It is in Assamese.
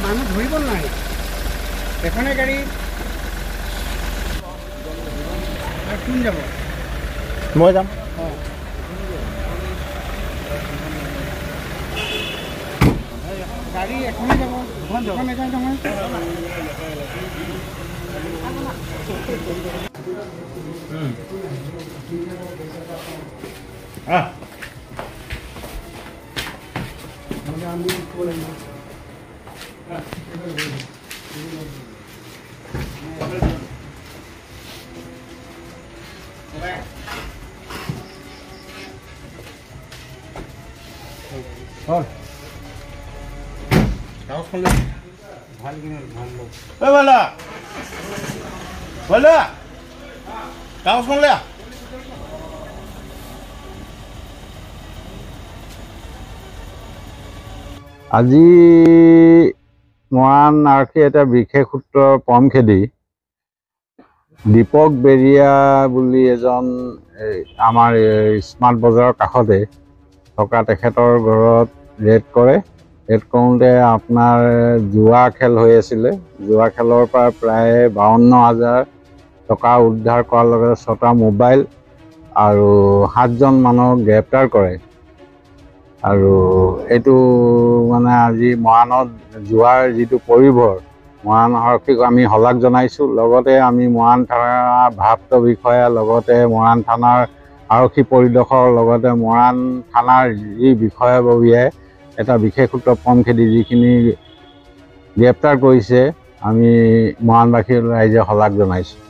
মানুহ ধৰিব নাই এখনে গাড়ী কোন যাব মই যাম গাড়ী এখনে যাব দুখন নাযায় নহয় আজি মৰাণ আৰক্ষী এটা বিশেষ সূত্ৰৰ পম খেদি দীপক বেৰিয়া বুলি এজন আমাৰ স্মাৰ্ট বজাৰৰ কাষতে থকা তেখেতৰ ঘৰত ৰেড কৰে। ৰেড কৰোঁতে আপোনাৰ জুৱা খেল হৈ আছিলে। জুৱা খেলৰ পৰা প্ৰায় 52,000 টকা উদ্ধাৰ কৰাৰ লগতে 6টা মোবাইল আৰু 7জন মানুহক গ্ৰেপ্তাৰ কৰে। আৰু এইটো মানে আজি মৰাণত জুৱাৰ যিটো পৰিভৰ মৰাণ আৰক্ষীক আমি শলাগ জনাইছোঁ। লগতে আমি মৰাণ থানাৰ ভাৰপ্ৰাপ্ত বিষয়া লগতে মৰাণ থানাৰ আৰক্ষী পৰিদৰ্শকৰ লগতে মৰাণ থানাৰ যি বিষয়ববীয়াই এটা বিশেষ সূত্ৰ পম খেদি যিখিনি গ্ৰেপ্তাৰ কৰিছে আমি মৰাণবাসী ৰাইজে শলাগ জনাইছোঁ।